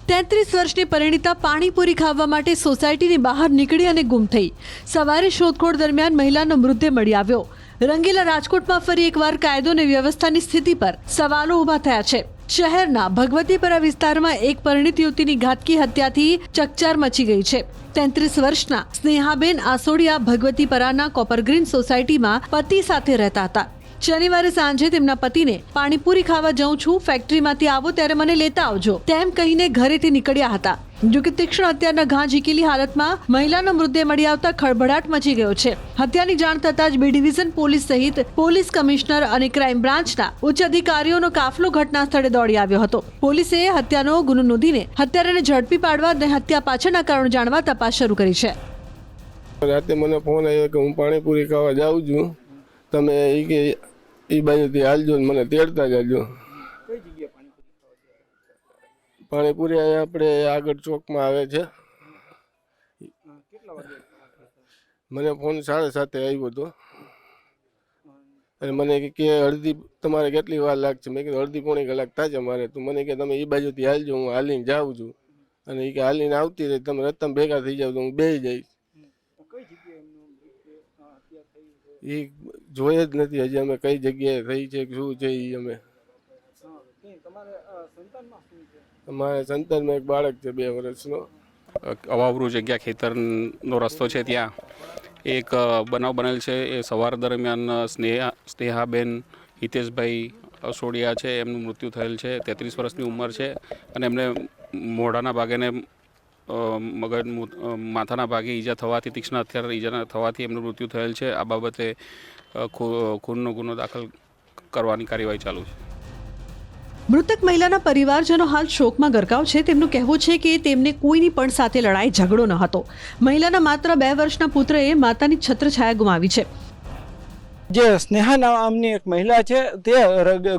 33 વર્ષની પરિણીતા પાણીપુરી ખાવા માટે સોસાયટીની બહાર નીકળી અને ગુમ થઈ। સવારે શોધખોળ દરમિયાન મહિલાનો મૃતદેહ મળી આવ્યો। રંગીલા રાજકોટમાં ફરી એકવાર કાયદો અને વ્યવસ્થાની સ્થિતિ પર સવાલો ઊભા થયા છે। શહેરના ભગવતીપરા વિસ્તારમાં એક પરિણીત યુવતીની ઘાતકી હત્યાથી ચકચાર મચી ગઈ છે। 33 વર્ષના સ્નેહાબેન આસોડિયા ભગવતીપરાના કોપરગ્રીન સોસાયટીમાં પતિ સાથે રહેતા હતા। શનિવારે સાંજે તેમના પતિને પાણીપુરી ખાવા જાઉં છું, ફેક્ટરીમાંથી આવો ત્યારે મને લેતા આવજો તેમ કહીને ઘરેથી નીકળ્યા હતા। જો કે તીક્ષ્ણ હત્યાના ઘા ઝીકેલી હાલતમાં મહિલાનો મૃતદેહ મળી આવતા ખળભળાટ મચી ગયો છે। હત્યાની જાણ થતાં જ બી ડિવિઝન પોલીસ સહિત પોલીસ કમિશનર અને ક્રાઇમ બ્રાન્ચના ઉચ્ચ અધિકારીઓનો કાફલો ઘટના સ્થળે દોડી આવ્યો હતો। પોલીસે હત્યાનો ગુનો નોંધીને હત્યારાને ઝડપી પાડવા અને હત્યા પાછળના કારણો જાણવા તપાસ શરૂ કરી છે। રાતે મને ફોન આવ્યો કે હું પાણીપુરી ખાવા જાઉં છું, તમે એ બાજુથી હાલજો ને મને તેડતા જાજો। પાણીપુરી આપણે આગળ ચોકમાં આવે છે। મને ફોન 7:30 આવ્યો હતો અને મને કે અડધી તમારે કેટલી વાર લાગશે? મેં કીધું અડધી પોણી કલાક થશે મારે। તો મને કે તમે એ બાજુથી હાલજો, હું હાલીને જાઉં છું અને એ કે હાલીને આવતી રહી, તમે રસ્તામાં ભેગા થઈ જાવ તો હું બેસી જઈશ। એ જોઈએ જ નથી હજી અમે કઈ જગ્યાએ થઈ છે શું છે એ અમે। અમારે સંતાનમાં એક બાળક છે 2 વર્ષનો। અવાવરૂ જગ્યા ખેતરનો રસ્તો છે, ત્યાં એક બનાવ બનેલ છે। એ સવાર દરમિયાન સ્નેહાબેન હિતેશભાઈ અસોડિયા છે, એમનું મૃત્યુ થયેલ છે। 33 વર્ષની ઉંમર છે અને એમને મોઢાના ભાગે ને મગજ માથાના ભાગે ઈજા થવાથી, તીક્ષ્ણ હથિયાર ઈજા થવાથી એમનું મૃત્યુ થયેલ છે। આ બાબતે ખૂનનો ગુનો દાખલ કરવાની કાર્યવાહી ચાલુ છે। મૃતક મહિલાના પરિવારજનો હાલ શોકમાં ગરકાવ છે। તેમનું કહેવું છે કે તેમને કોઈની પણ સાથે લડાઈ ઝઘડો ન હતો। મહિલાના માત્ર 2 વર્ષના પુત્રએ માતાની છત્રછાયા ગુમાવી છે। જે સ્નેહા નામની એક મહિલા છે તે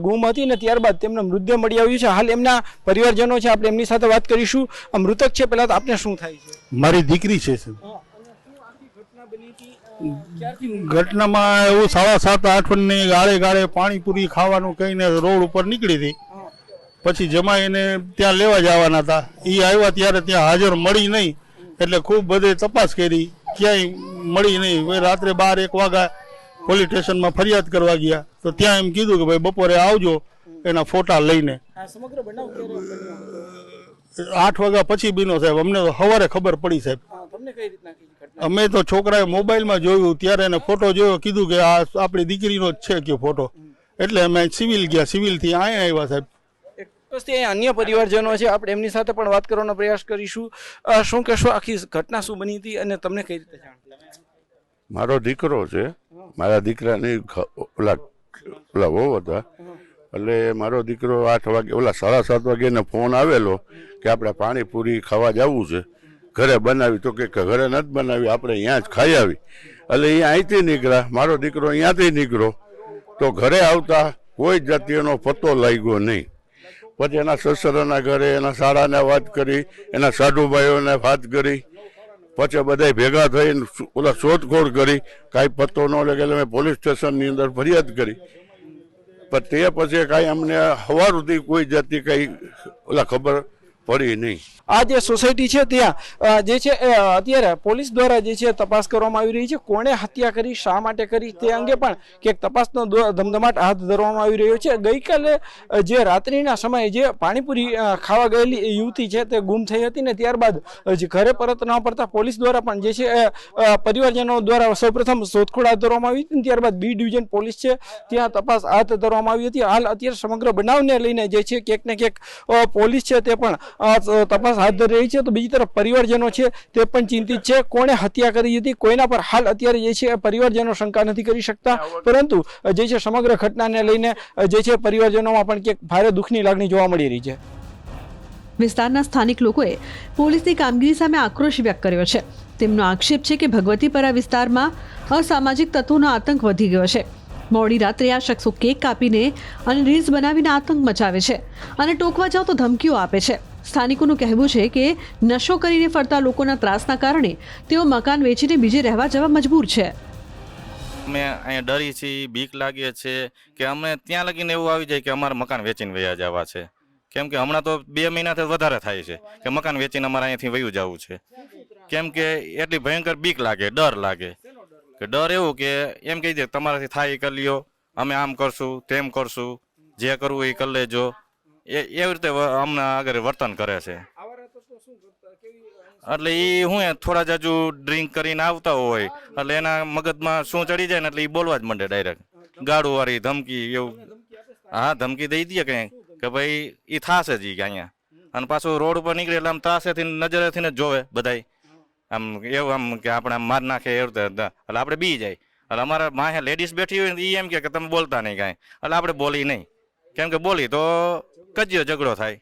ગુમ હતી ને ત્યારબાદ તેમનો મૃતદેહ મળી આવ્યું છે। હાલ એમના પરિવારજનો છે, આપણે એમની સાથે વાત કરીશું। આ મૃતક છે, પહેલા તો આપને શું થાય છે? મારી દીકરી છે। ઘટનામાં એવું 7:30-8 ની ગાળે પાણીપુરી ખાવાનું કહીને રોડ ઉપર નીકળી હતી। પછી જમાઈ એને ત્યાં લેવા જવાના હતા, એ આવ્યા ત્યારે ત્યાં હાજર મળી નહીં, એટલે ખૂબ બધે તપાસ કરી, ક્યાંય મળી નહીં। રાત્રે 12-1 વાગ્યા પોલીસ સ્ટેશનમાં ફરિયાદ કરવા ગયા તો ત્યાં એમ કીધું કે ભાઈ બપોરે આવજો એના ફોટા લઈને। 8 વાગ્યા પછી બીનો સાહેબ, અમને તો સવારે ખબર પડી સાહેબ। અમે તો છોકરાએ મોબાઈલમાં જોયું ત્યારે એને ફોટો જોયો, કીધું કે આ આપણી દીકરીનો જ છે કે ફોટો, એટલે અમે સિવિલ ગયા, સિવિલથી અહીંયા આવ્યા સાહેબ। અન્ય પરિવારજનો છે, આપણે એમની સાથે પણ વાત કરવાનો પ્રયાસ કરીશું। શું કહેશો, આખી ઘટના શું બની હતી અને તમને કઈ રીતે જાણ? મારો દીકરો છે, મારા દીકરાની ઓલા વહુ હતા, એટલે મારો દીકરો 8 વાગે ઓલા 7:30 વાગે ને ફોન આવેલો કે આપણે પાણીપુરી ખાવા જવું છે, ઘરે બનાવી, તો કે ઘરે નથી બનાવી, આપણે અહીંયા જ ખાઈ આવી। એટલે અહીંયા અહીંથી નીકળ્યા, મારો દીકરો અહીંયાથી નીકળ્યો તો ઘરે આવતા કોઈ જાતિનો પત્તો લાગ્યો નહીં। પછી એના સસરાના ઘરે, એના શાળાને વાત કરી, એના સાધુભાઈઓને વાત કરી, પછી બધા ભેગા થઈને ઓલા શોધખોળ કરી, કાંઈ પત્તો ન લાગે એટલે મેં પોલીસ સ્ટેશનની અંદર ફરિયાદ કરી। પણ તે પછી કાંઈ અમને સવાર સુધી કોઈ જાતિ કાંઈ ઓલા ખબર પડી નહીં। આ જે સોસાયટી છે ત્યાં જે છે અત્યારે પોલીસ દ્વારા જે છે તપાસ કરવામાં આવી રહી છે। કોણે હત્યા કરી, શા માટે કરી, તે અંગે પણ ક્યાંક તપાસનો ધમધમાટ હાથ ધરવામાં આવી રહ્યો છે। ગઈકાલે જે રાત્રિના સમયે જે પાણીપુરી ખાવા ગયેલી યુવતી છે તે ગુમ થઈ હતી ને ત્યારબાદ ઘરે પરત ન પડતા પોલીસ દ્વારા પણ જે છે પરિવારજનો દ્વારા સૌપ્રથમ શોધખોળ હાથ ધરવામાં આવી હતી, ત્યારબાદ બી ડિવિઝન પોલીસ છે ત્યાં તપાસ હાથ ધરવામાં આવી હતી। હાલ અત્યારે સમગ્ર બનાવને લઈને જે છે ક્યાંક ને ક્યાંક પોલીસ છે તે પણ તપાસ હાથ ધરી રહી છે। તો બીજી તરફ પરિવારજનો છે તે પણ ચિંતિત છે, કોણે હત્યા કરી હતી કોઈના પર હાલ અત્યારે જે છે પરિવારજનો શંકા નથી કરી શકતા, પરંતુ જે છે સમગ્ર ઘટનાને લઈને જે છે પરિવારજનોમાં પણ ક્યાંક ભારે દુઃખની લાગણી જોવા મળી રહી છે। વિસ્તારના સ્થાનિક લોકોએ પોલીસની કામગીરી સામે આક્રોશ વ્યક્ત કર્યો છે। તેમનો આક્ષેપ છે કે ભગવતીપરા વિસ્તારમાં અસામાજિક તત્વોનો આતંક વધી ગયો છે। મોડી રાત્રે આ શખ્સો કેક કાપીને અને રીલ્સ બનાવીને આતંક મચાવે છે અને ટોકવા જાવ તો ધમકીઓ આપે છે। સ્થાનિકોનું કહેવું છે કે નશો કરીને ફરતા લોકોના ત્રાસના કારણે તેઓ મકાન વેચીને બીજે રહેવા જવા મજબૂર છે। અમે અહીંયા ડરી છીએ, બીક લાગે છે કે અમને ત્યાં લગીને એવું આવી જાય કે અમારે મકાન વેચીને વયા જવા છે, કેમ કે હમણાં તો 2 મહિનાથી વધારે થાય છે કે મકાન વેચીને અમારે અહીંયાથી વયું જવું છે. કેમ કે એટલી ભયંકર બીક લાગે, ડર લાગે. કે ડર એવું કે એમ કહી દે તમારાથી થાય એ કરી લ્યો, અમે આમ કરશું તેમ કરશું, જે કરવું એ કરી લેજો, એવી રીતે અમને આગળ વર્તન કરે છે. એટલે એ શું થોડા જ હજુ ડ્રિંક કરીને આવતા હોય એટલે એના મગજમાં શું ચડી જાય ને એટલે એ બોલવા જ માંડે ડાયરેક્ટ, ગાડું વાળી ધમકી એવું. હા, ધમકી દઈ દે કંઈ કે ભાઈ એ થાશે જ ઈ કે અહીંયા. અને પાછું રોડ ઉપર નીકળે એટલે આમ તાસેથી નજરેથી જ જોવે બધાય, આમ એવું આમ કે આપણે આમ માર નાખે એવું એટલે આપણે બી જાય. એટલે અમારા માહે લેડીઝ બેઠી હોય ને એ એમ કે તમે બોલતા નહીં કાંઈ, એટલે આપણે બોલી નહીં. કેમ કે બોલી તો કજ્યો ઝઘડો થાય.